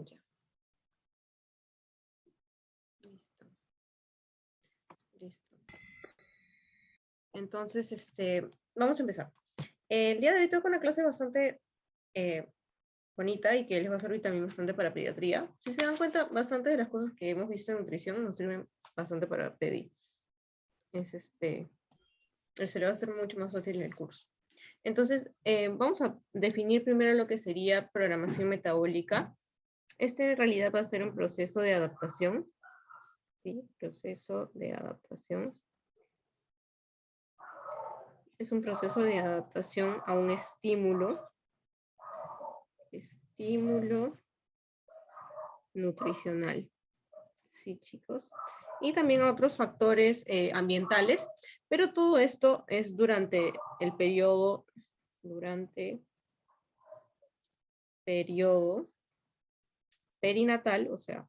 Ya. Listo. Listo. Entonces, vamos a empezar. El día de hoy tengo una clase bastante bonita y que les va a servir también bastante para pediatría. Si se dan cuenta, bastante de las cosas que hemos visto en nutrición nos sirven bastante para pedi. Se le va a hacer mucho más fácil en el curso. Entonces, vamos a definir primero lo que sería programación metabólica. En realidad va a ser un proceso de adaptación. ¿Sí? Proceso de adaptación. Es un proceso de adaptación a un estímulo. Estímulo nutricional. Sí, chicos. Y también otros factores ambientales, pero todo esto es durante el periodo, perinatal, o sea,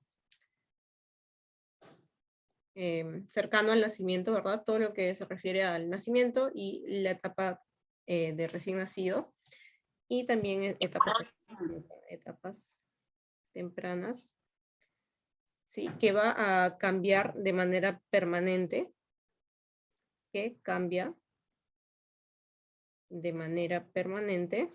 cercano al nacimiento, ¿verdad? Todo lo que se refiere al nacimiento y la etapa de recién nacido, y también etapas tempranas, ¿sí? Que va a cambiar de manera permanente, que cambia de manera permanente,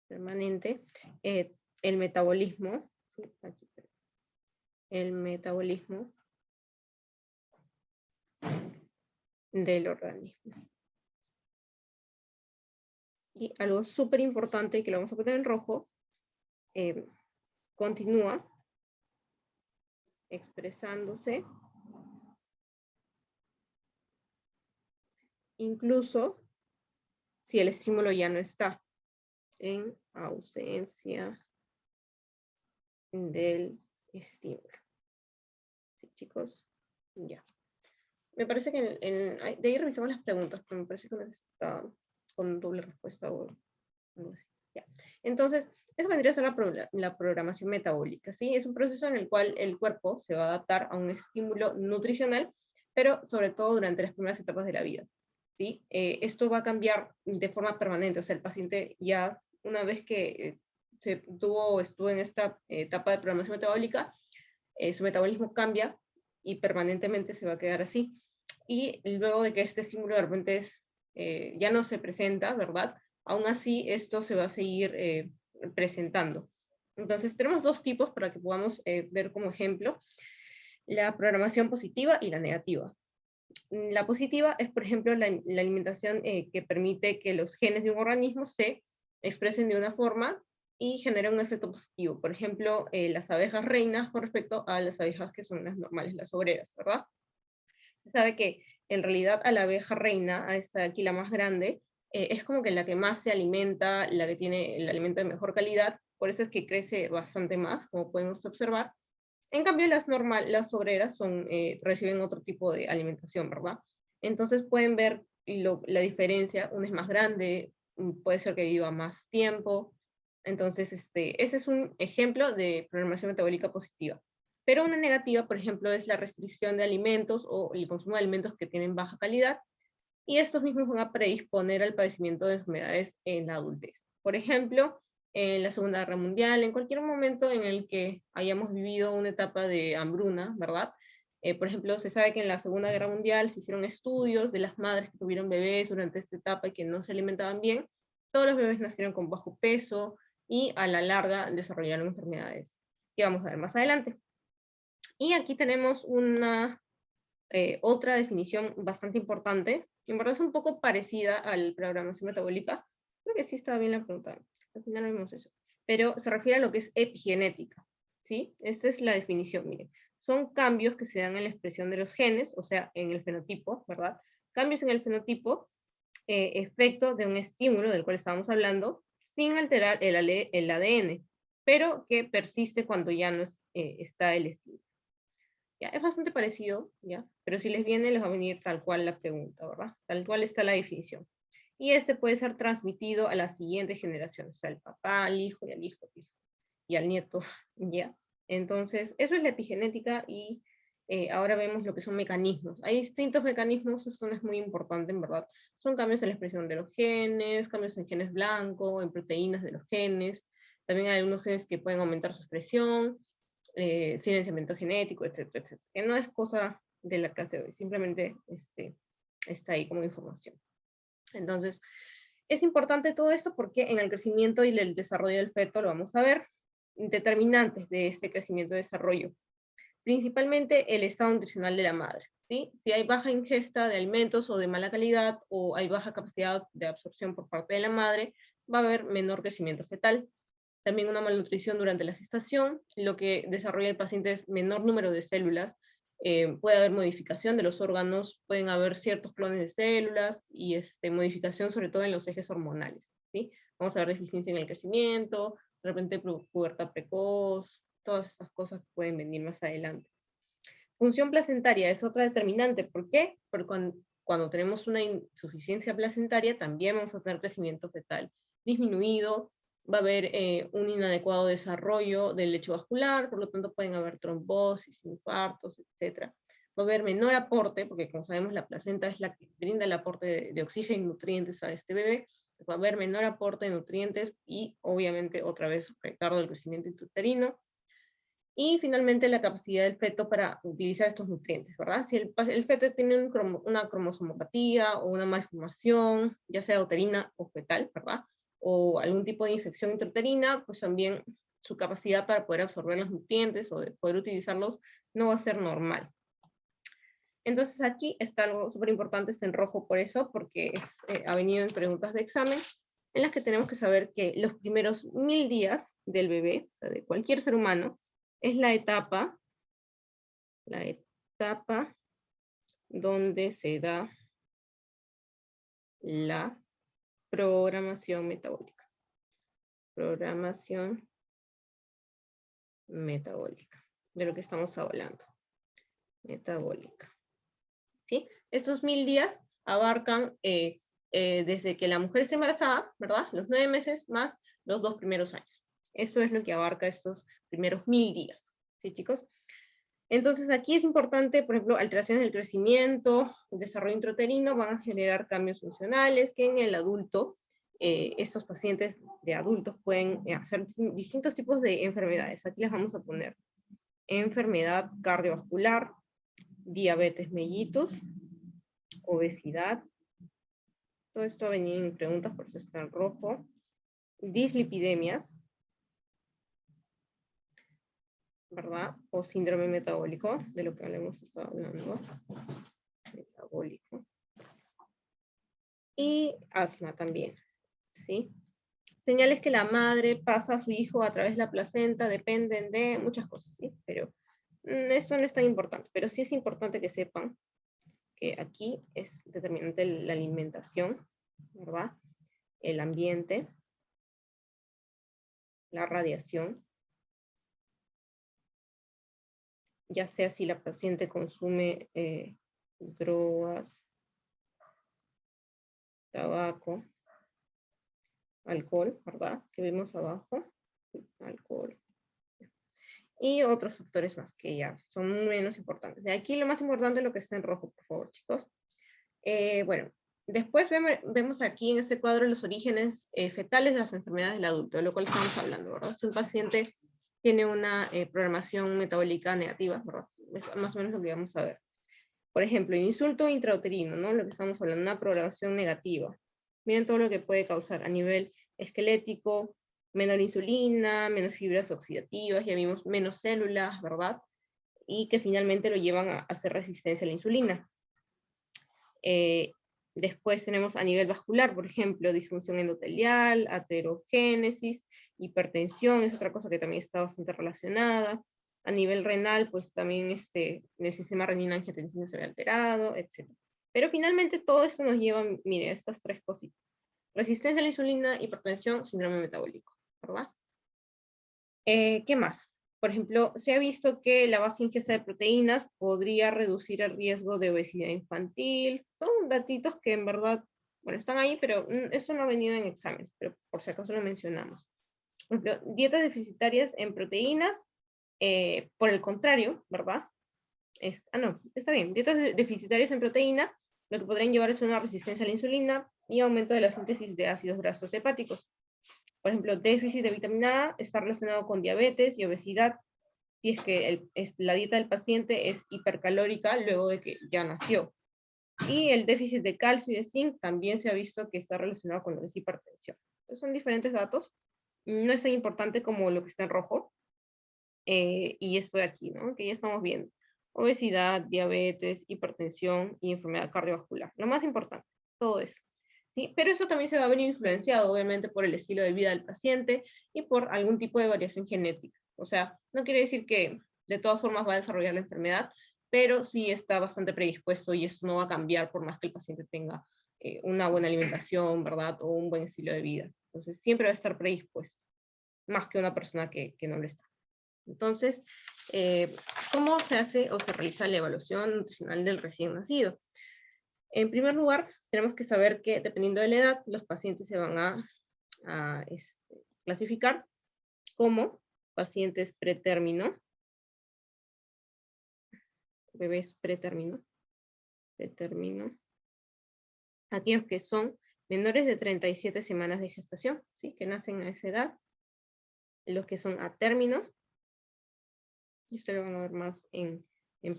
el metabolismo, ¿sí? Aquí, el metabolismo del organismo. Y algo súper importante que lo vamos a poner en rojo, continúa expresándose incluso si el estímulo ya no está, en ausencia del estímulo. ¿Sí, chicos? Ya. Me parece que de ahí revisamos las preguntas, pero me parece que no está con doble respuesta o algo así. Ya. Entonces, eso vendría a ser la programación metabólica, ¿sí? Es un proceso en el cual el cuerpo se va a adaptar a un estímulo nutricional, pero sobre todo durante las primeras etapas de la vida, ¿sí? Esto va a cambiar de forma permanente, o sea, el paciente ya, una vez que estuvo en esta etapa de programación metabólica, su metabolismo cambia y permanentemente se va a quedar así. Y luego de que este estímulo de repente ya no se presenta, ¿verdad? Aún así, esto se va a seguir presentando. Entonces, tenemos dos tipos para que podamos ver como ejemplo: la programación positiva y la negativa. La positiva es, por ejemplo, la alimentación que permite que los genes de un organismo se expresen de una forma y generen un efecto positivo. Por ejemplo, las abejas reinas con respecto a las abejas que son las normales, las obreras, ¿verdad? Se sabe que en realidad a la abeja reina, a esta aquí la más grande, es como que la que más se alimenta, la que tiene el alimento de mejor calidad, por eso es que crece bastante más, como podemos observar. En cambio, las obreras reciben otro tipo de alimentación, ¿verdad? Entonces pueden ver la diferencia, una es más grande, puede ser que viva más tiempo. Entonces, ese es un ejemplo de programación metabólica positiva. Pero una negativa, por ejemplo, es la restricción de alimentos o el consumo de alimentos que tienen baja calidad, y estos mismos van a predisponer al padecimiento de enfermedades en la adultez. Por ejemplo, en la Segunda Guerra Mundial, en cualquier momento en el que hayamos vivido una etapa de hambruna, ¿verdad? Por ejemplo, se sabe que en la Segunda Guerra Mundial se hicieron estudios de las madres que tuvieron bebés durante esta etapa y que no se alimentaban bien. Todos los bebés nacieron con bajo peso y a la larga desarrollaron enfermedades, que vamos a ver más adelante. Y aquí tenemos otra definición bastante importante, que en verdad es un poco parecida a la programación metabólica. Creo que sí estaba bien la pregunta, al final vemos eso. Pero se refiere a lo que es epigenética, ¿sí? Esta es la definición, miren. Son cambios que se dan en la expresión de los genes, o sea, en el fenotipo, ¿verdad? Cambios en el fenotipo, efecto de un estímulo del cual estábamos hablando, sin alterar el ADN, pero que persiste cuando ya no está el estímulo. ¿Ya? Es bastante parecido, ¿ya? Pero si les viene, les va a venir tal cual la pregunta, ¿verdad? Tal cual está la definición. Y puede ser transmitido a la siguiente generación, o sea, al papá, al hijo y al hijo y al nieto, ¿ya? Entonces, eso es la epigenética y ahora vemos lo que son mecanismos. Hay distintos mecanismos, eso no es muy importante, en verdad. Son cambios en la expresión de los genes, cambios en genes blanco, en proteínas de los genes. También hay algunos genes que pueden aumentar su expresión, silenciamiento genético, etcétera, etcétera. Que no es cosa de la clase de hoy, simplemente está ahí como información. Entonces, es importante todo esto porque en el crecimiento y el desarrollo del feto lo vamos a ver, determinantes de este crecimiento y desarrollo. Principalmente el estado nutricional de la madre, ¿sí? Si hay baja ingesta de alimentos o de mala calidad, o hay baja capacidad de absorción por parte de la madre, va a haber menor crecimiento fetal. También una malnutrición durante la gestación, lo que desarrolla el paciente es menor número de células, puede haber modificación de los órganos, pueden haber ciertos clones de células, y modificación sobre todo en los ejes hormonales, ¿sí? Vamos a ver deficiencia en el crecimiento, de repente pubertad precoz, todas estas cosas pueden venir más adelante. Función placentaria es otra determinante. ¿Por qué? Porque cuando tenemos una insuficiencia placentaria también vamos a tener crecimiento fetal disminuido, va a haber un inadecuado desarrollo del lecho vascular, por lo tanto pueden haber trombosis, infartos, etc. Va a haber menor aporte, porque como sabemos la placenta es la que brinda el aporte de oxígeno y nutrientes a este bebé, va a haber menor aporte de nutrientes y obviamente otra vez retardo del crecimiento intrauterino. Y finalmente la capacidad del feto para utilizar estos nutrientes, ¿verdad? Si el feto tiene una cromosomopatía o una malformación, ya sea uterina o fetal, ¿verdad? O algún tipo de infección intrauterina, pues también su capacidad para poder absorber los nutrientes o de poder utilizarlos no va a ser normal. Entonces aquí está algo súper importante, está en rojo por eso, porque ha venido en preguntas de examen, en las que tenemos que saber que los primeros 1000 días del bebé, o sea, de cualquier ser humano, es la etapa donde se da la programación metabólica. Programación metabólica, de lo que estamos hablando. Metabólica. ¿Sí? Estos 1000 días abarcan desde que la mujer está embarazada, ¿verdad? Los 9 meses más los 2 primeros años. Esto es lo que abarca estos primeros 1000 días. ¿Sí, chicos? Entonces aquí es importante, por ejemplo, alteraciones del crecimiento, desarrollo intrauterino van a generar cambios funcionales que en el adulto, estos pacientes de adultos pueden hacer distintos tipos de enfermedades. Aquí les vamos a poner enfermedad cardiovascular, diabetes mellitus, obesidad. Todo esto ha venido en preguntas, por eso está en rojo. Dislipidemias, ¿verdad? O síndrome metabólico, de lo que hemos estado hablando. Metabólico. Y asma también, ¿sí? Señales que la madre pasa a su hijo a través de la placenta dependen de muchas cosas, ¿sí? Pero eso no es tan importante, pero sí es importante que sepan que aquí es determinante la alimentación, ¿verdad? El ambiente, la radiación, ya sea si la paciente consume drogas, tabaco, alcohol, ¿verdad? Que vemos abajo, alcohol. Y otros factores más que ya son menos importantes. De aquí lo más importante es lo que está en rojo, por favor, chicos. Bueno, después vemos aquí en este cuadro los orígenes fetales de las enfermedades del adulto, de lo cual estamos hablando, ¿verdad? Si un paciente tiene una programación metabólica negativa, ¿verdad? Es más o menos lo que vamos a ver. Por ejemplo, insulto intrauterino, ¿no? Lo que estamos hablando, una programación negativa. Miren todo lo que puede causar a nivel esquelético, menor insulina, menos fibras oxidativas, ya vimos menos células, ¿verdad? Y que finalmente lo llevan a hacer resistencia a la insulina. Después tenemos a nivel vascular, por ejemplo, disfunción endotelial, aterogénesis, hipertensión, es otra cosa que también está bastante relacionada. A nivel renal, pues también el sistema renina-angiotensina se ve alterado, etc. Pero finalmente todo esto nos lleva, mire, a estas tres cositas. Resistencia a la insulina, hipertensión, síndrome metabólico, ¿verdad? ¿Qué más? Por ejemplo, se ha visto que la baja ingesta de proteínas podría reducir el riesgo de obesidad infantil. Son datitos que en verdad, bueno, están ahí, pero eso no ha venido en exámenes, pero por si acaso lo mencionamos. Por ejemplo, dietas deficitarias en proteínas, por el contrario, ¿verdad? no, está bien. Dietas deficitarias en proteína, lo que podrían llevar es una resistencia a la insulina y aumento de la síntesis de ácidos grasos hepáticos. Por ejemplo, déficit de vitamina A está relacionado con diabetes y obesidad, si es que la dieta del paciente es hipercalórica luego de que ya nació. Y el déficit de calcio y de zinc también se ha visto que está relacionado con lo que es hipertensión. Entonces son diferentes datos. No es tan importante como lo que está en rojo. Y esto de aquí, ¿no? Que ya estamos viendo. Obesidad, diabetes, hipertensión y enfermedad cardiovascular. Lo más importante, todo eso. ¿Sí? Pero eso también se va a ver influenciado, obviamente, por el estilo de vida del paciente y por algún tipo de variación genética. O sea, no quiere decir que de todas formas va a desarrollar la enfermedad, pero sí está bastante predispuesto y eso no va a cambiar por más que el paciente tenga una buena alimentación, ¿verdad? O un buen estilo de vida. Entonces, siempre va a estar predispuesto, más que una persona que no lo está. Entonces, ¿cómo se hace o se realiza la evaluación nutricional del recién nacido? En primer lugar, tenemos que saber que dependiendo de la edad, los pacientes se van a clasificar como pacientes pretérmino, bebés pretérmino, aquellos que son menores de 37 semanas de gestación, ¿sí? Que nacen a esa edad, los que son a término, y esto lo van a ver más en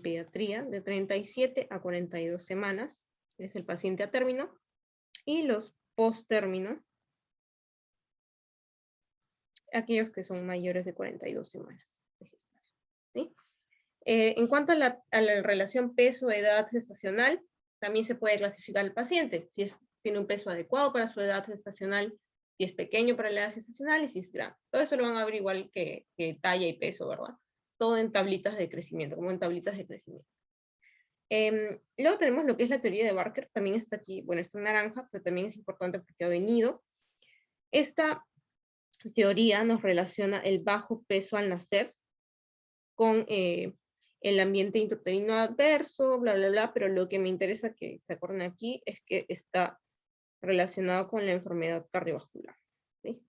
pediatría, de 37 a 42 semanas, es el paciente a término, y los post-término, aquellos que son mayores de 42 semanas de gestación, ¿sí? En cuanto a la relación peso-edad gestacional, también se puede clasificar el paciente, si tiene un peso adecuado para su edad gestacional, si es pequeño para la edad gestacional y si es grande. Todo eso lo van a ver igual que talla y peso, ¿verdad? Todo en tablitas de crecimiento, como en tablitas de crecimiento. Luego tenemos lo que es la teoría de Barker, también está aquí, bueno, está en naranja, pero también es importante porque ha venido. Esta teoría nos relaciona el bajo peso al nacer con el ambiente intrauterino adverso, bla, bla, bla, pero lo que me interesa que se acuerden aquí es que está relacionado con la enfermedad cardiovascular, ¿sí?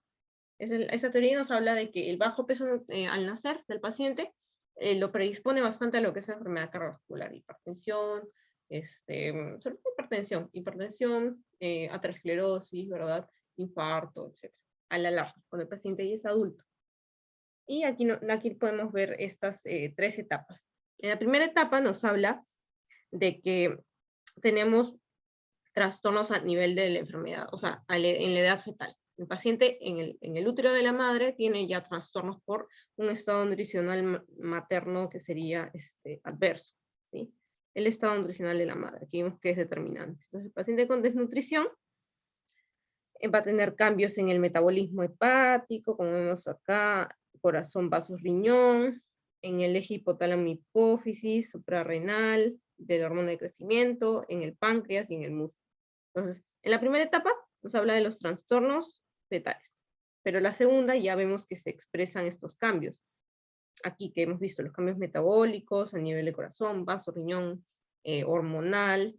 Esa teoría nos habla de que el bajo peso al nacer del paciente lo predispone bastante a lo que es la enfermedad cardiovascular, hipertensión, sobre todo hipertensión, aterosclerosis, ¿verdad? Infarto, etc. A la larga, cuando el paciente ya es adulto. Y aquí, aquí podemos ver estas 3 etapas. En la primera etapa nos habla de que tenemos trastornos a nivel de la enfermedad, o sea, en la edad fetal. El paciente en el útero de la madre tiene ya trastornos por un estado nutricional materno que sería adverso, ¿sí? El estado nutricional de la madre, aquí vemos que es determinante. Entonces, el paciente con desnutrición va a tener cambios en el metabolismo hepático, como vemos acá, corazón, vasos, riñón, en el eje hipotálamo-hipófisis, suprarrenal, de la hormona de crecimiento, en el páncreas y en el músculo. Entonces, en la primera etapa nos habla de los trastornos fetales, pero la segunda ya vemos que se expresan estos cambios. Aquí que hemos visto los cambios metabólicos a nivel de corazón, vaso, riñón, hormonal,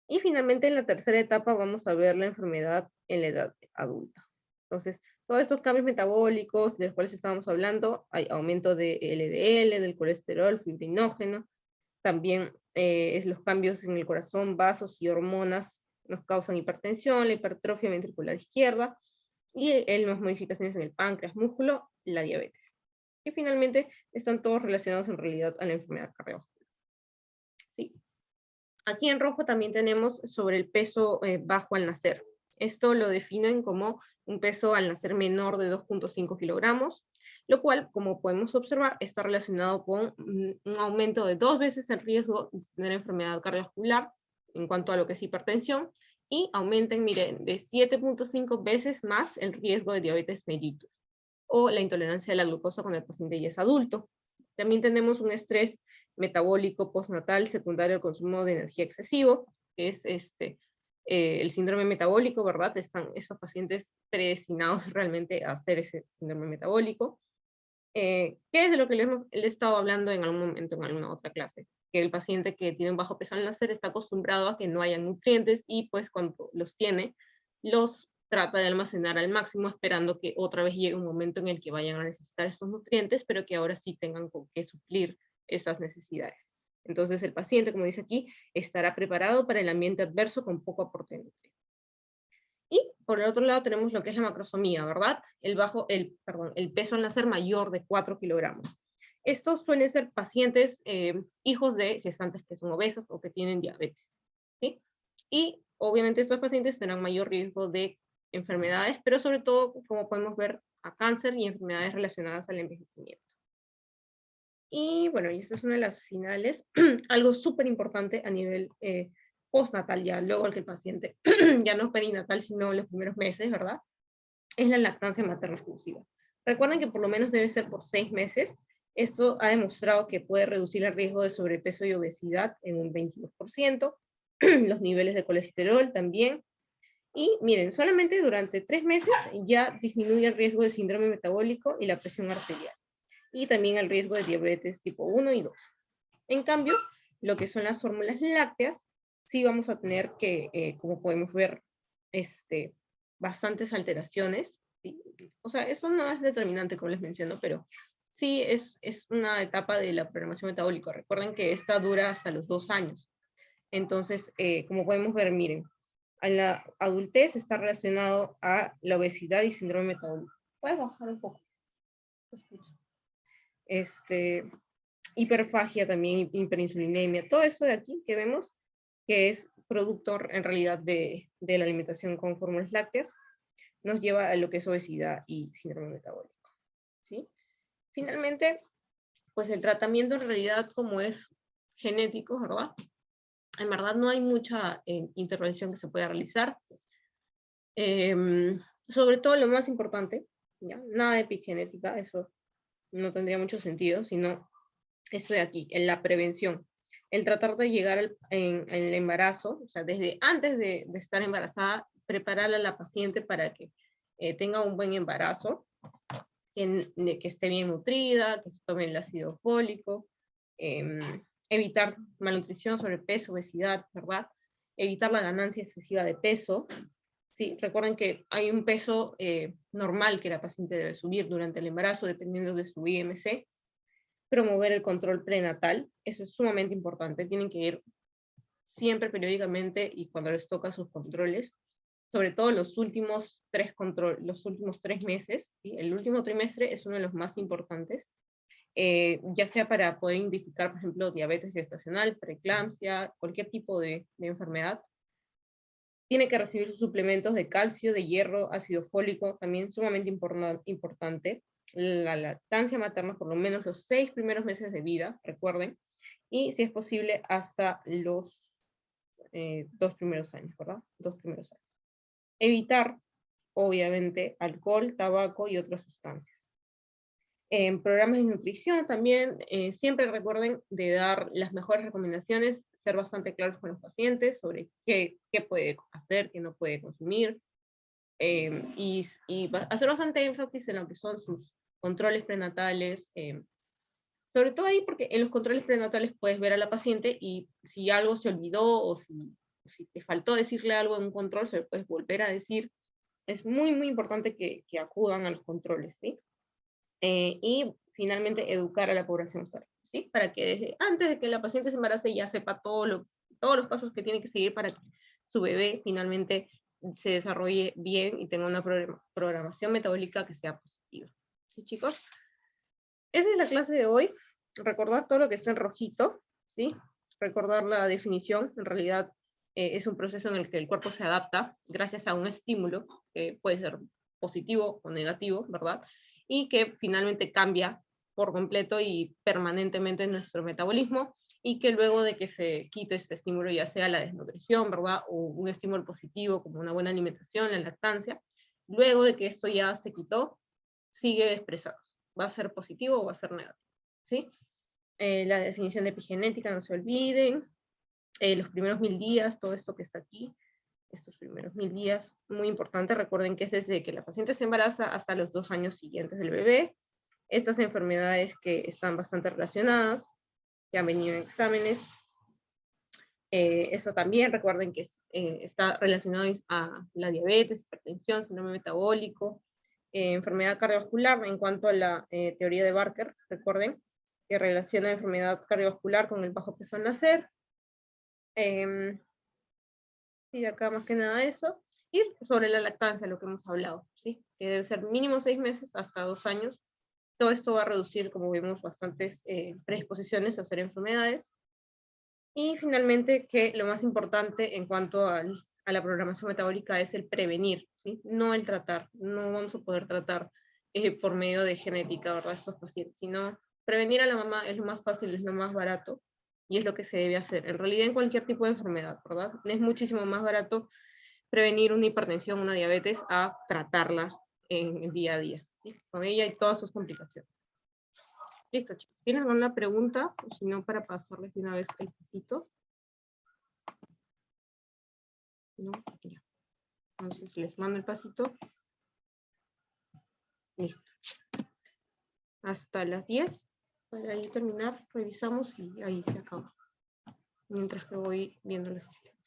y finalmente en la tercera etapa vamos a ver la enfermedad en la edad adulta. Entonces, todos estos cambios metabólicos de los cuales estábamos hablando, hay aumento de LDL, del colesterol, fibrinógeno, también los cambios en el corazón, vasos y hormonas nos causan hipertensión, la hipertrofia ventricular izquierda, y las modificaciones en el páncreas, músculo, la diabetes. Y finalmente están todos relacionados en realidad a la enfermedad cardiovascular. ¿Sí? Aquí en rojo también tenemos sobre el peso bajo al nacer. Esto lo definen como un peso al nacer menor de 2.5 kilogramos, lo cual, como podemos observar, está relacionado con un aumento de 2 veces el riesgo de tener enfermedad cardiovascular en cuanto a lo que es hipertensión, y aumenten, miren, de 7.5 veces más el riesgo de diabetes mellitus, o la intolerancia a la glucosa cuando el paciente ya es adulto. También tenemos un estrés metabólico postnatal secundario al consumo de energía excesivo, que es el síndrome metabólico, ¿verdad? Están estos pacientes predestinados realmente a hacer ese síndrome metabólico. ¿Qué es de lo que les he estado hablando en algún momento en alguna otra clase? Que el paciente que tiene un bajo peso al nacer está acostumbrado a que no haya nutrientes y pues cuando los tiene, los trata de almacenar al máximo esperando que otra vez llegue un momento en el que vayan a necesitar estos nutrientes, pero que ahora sí tengan con qué suplir esas necesidades. Entonces el paciente, como dice aquí, estará preparado para el ambiente adverso con poco aporte de nutrientes. Y por el otro lado tenemos lo que es la macrosomía, ¿verdad? El peso al nacer mayor de 4 kilogramos. Estos suelen ser pacientes, hijos de gestantes que son obesas o que tienen diabetes, ¿sí? Y obviamente estos pacientes tendrán mayor riesgo de enfermedades, pero sobre todo, como podemos ver, a cáncer y enfermedades relacionadas al envejecimiento. Y bueno, y esta es una de las finales, algo súper importante a nivel postnatal, ya luego que el paciente ya no es perinatal, sino los primeros meses, ¿verdad? Es la lactancia materna exclusiva. Recuerden que por lo menos debe ser por 6 meses. Esto ha demostrado que puede reducir el riesgo de sobrepeso y obesidad en un 22%, los niveles de colesterol también. Y miren, solamente durante 3 meses ya disminuye el riesgo de síndrome metabólico y la presión arterial. Y también el riesgo de diabetes tipo 1 y 2. En cambio, lo que son las fórmulas lácteas, sí vamos a tener que, como podemos ver, bastantes alteraciones. ¿Sí? O sea, eso no es determinante, como les menciono, pero sí es una etapa de la programación metabólica. Recuerden que esta dura hasta los 2 años. Entonces, como podemos ver, miren, a la adultez está relacionado a la obesidad y síndrome metabólico. ¿Puedes bajar un poco? Hiperfagia también, hiperinsulinemia, todo eso de aquí que vemos, que es producto en realidad de la alimentación con fórmulas lácteas, nos lleva a lo que es obesidad y síndrome metabólico, ¿sí? Finalmente, pues el tratamiento en realidad como es genético, ¿verdad? En verdad no hay mucha intervención que se pueda realizar. Sobre todo lo más importante, ¿ya? Nada de epigenética, eso no tendría mucho sentido, sino esto de aquí, en la prevención. El tratar de llegar en el embarazo, o sea, desde antes de estar embarazada, preparar a la paciente para que tenga un buen embarazo, que esté bien nutrida, que se tome el ácido fólico, evitar malnutrición, sobrepeso, obesidad, ¿verdad? Evitar la ganancia excesiva de peso. Sí, recuerden que hay un peso normal que la paciente debe subir durante el embarazo, dependiendo de su IMC. Promover el control prenatal, eso es sumamente importante, tienen que ir siempre periódicamente y cuando les toca sus controles, sobre todo los últimos 3 meses, ¿sí? El último trimestre es uno de los más importantes, ya sea para poder identificar, por ejemplo, diabetes gestacional, preeclampsia, cualquier tipo de enfermedad. Tiene que recibir sus suplementos de calcio, de hierro, ácido fólico, también sumamente importante. La lactancia materna por lo menos los 6 primeros meses de vida, recuerden, y si es posible hasta los 2 primeros años, ¿verdad? 2 primeros años. Evitar, obviamente, alcohol, tabaco y otras sustancias. En programas de nutrición también, siempre recuerden de dar las mejores recomendaciones, ser bastante claros con los pacientes sobre qué puede hacer, qué no puede consumir, y hacer bastante énfasis en lo que son sus controles prenatales, sobre todo ahí porque en los controles prenatales puedes ver a la paciente y si algo se olvidó o si te faltó decirle algo en un control, se lo puedes volver a decir. Es muy, muy importante que acudan a los controles, ¿sí? Y finalmente educar a la población sana, ¿sí? Para que desde antes de que la paciente se embarace ya sepa todos los pasos que tiene que seguir para que su bebé finalmente se desarrolle bien y tenga una programación metabólica que sea positiva. ¿Sí, chicos? Esa es la clase de hoy. Recordar todo lo que está en rojito, ¿sí? Recordar la definición. En realidad es un proceso en el que el cuerpo se adapta gracias a un estímulo, que puede ser positivo o negativo, ¿verdad? Y que finalmente cambia por completo y permanentemente nuestro metabolismo, y que luego de que se quite este estímulo, ya sea la desnutrición, ¿verdad? O un estímulo positivo como una buena alimentación, la lactancia, luego de que esto ya se quitó, sigue expresado. ¿Va a ser positivo o va a ser negativo? ¿Sí? La definición de epigenética, no se olviden. Los primeros 1000 días, todo esto que está aquí, estos primeros 1000 días, muy importante, recuerden que es desde que la paciente se embaraza hasta los 2 años siguientes del bebé. Estas enfermedades que están bastante relacionadas, que han venido en exámenes, eso también, recuerden que está relacionado a la diabetes, hipertensión, síndrome metabólico, enfermedad cardiovascular. En cuanto a la teoría de Barker, recuerden, que relaciona la enfermedad cardiovascular con el bajo peso al nacer. Y acá más que nada eso. Y sobre la lactancia, lo que hemos hablado, ¿sí? Que debe ser mínimo 6 meses hasta 2 años. Todo esto va a reducir, como vemos, bastantes predisposiciones a hacer enfermedades. Y finalmente, que lo más importante en cuanto a la programación metabólica es el prevenir, ¿sí? No el tratar. No vamos a poder tratar por medio de genética, ¿verdad? Estos pacientes, sino prevenir a la mamá es lo más fácil, es lo más barato, y es lo que se debe hacer. En realidad, en cualquier tipo de enfermedad, ¿verdad? Es muchísimo más barato prevenir una hipertensión, una diabetes, a tratarla en el día a día, ¿sí? Con ella y todas sus complicaciones. Listo, chicos. ¿Tienen alguna pregunta? O si no, para pasarles de una vez el pasito. No, ya. Entonces les mando el pasito. Listo. Hasta las 10. Para ahí terminar, revisamos y ahí se acaba. Mientras que voy viendo la asistencia.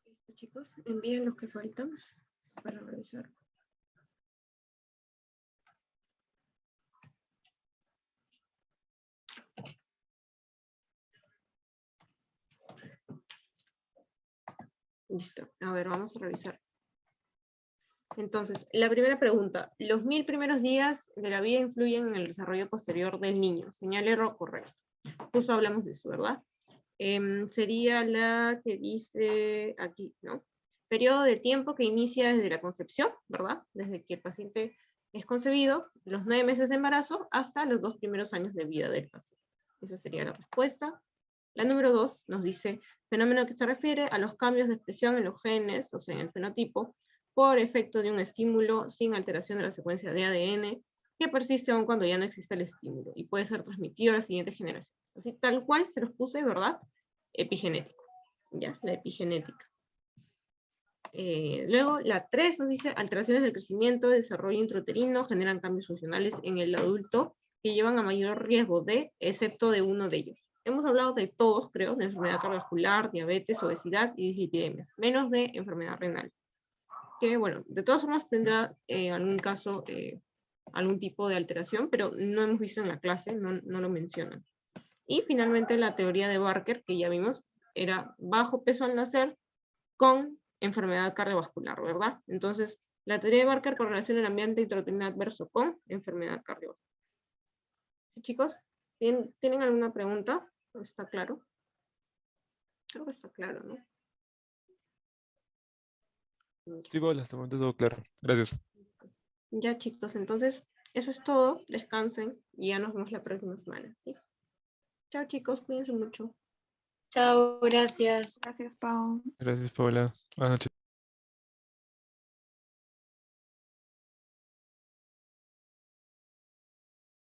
Listo, chicos. Envíen los que faltan para revisar. Listo. A ver, vamos a revisar. Entonces, la primera pregunta. ¿Los 1000 primeros días de la vida influyen en el desarrollo posterior del niño? Señal error correcto. Justo hablamos de eso, ¿verdad? Sería la que dice aquí, ¿no? Periodo de tiempo que inicia desde la concepción, ¿verdad? Desde que el paciente es concebido, los 9 meses de embarazo, hasta los 2 primeros años de vida del paciente. Esa sería la respuesta. La número 2 nos dice, fenómeno que se refiere a los cambios de expresión en los genes, o sea, en el fenotipo, por efecto de un estímulo sin alteración de la secuencia de ADN, que persiste aun cuando ya no existe el estímulo, y puede ser transmitido a las siguientes generaciones. Así tal cual se los puse, ¿verdad? Epigenético. Ya, la epigenética. Luego, la 3 nos dice, alteraciones del crecimiento, desarrollo intrauterino generan cambios funcionales en el adulto que llevan a mayor riesgo de, excepto de uno de ellos. Hemos hablado de todos, creo, de enfermedad cardiovascular, diabetes, obesidad y dislipidemias, menos de enfermedad renal. Que, bueno, de todas formas tendrá algún caso, algún tipo de alteración, pero no hemos visto en la clase, no lo mencionan. Y finalmente la teoría de Barker, que ya vimos, era bajo peso al nacer con enfermedad cardiovascular, ¿verdad? Entonces, la teoría de Barker correlaciona el ambiente intrauterino adverso con enfermedad cardiovascular. ¿Sí, chicos? ¿Tienen alguna pregunta? ¿Está claro? Creo que está claro, ¿no? Sí, Paula, hasta el momento todo claro. Gracias. Ya, chicos, entonces, eso es todo. Descansen y ya nos vemos la próxima semana, ¿sí? Chao, chicos, cuídense mucho. Chao, gracias. Gracias, Pau. Gracias, Paula. Buenas noches.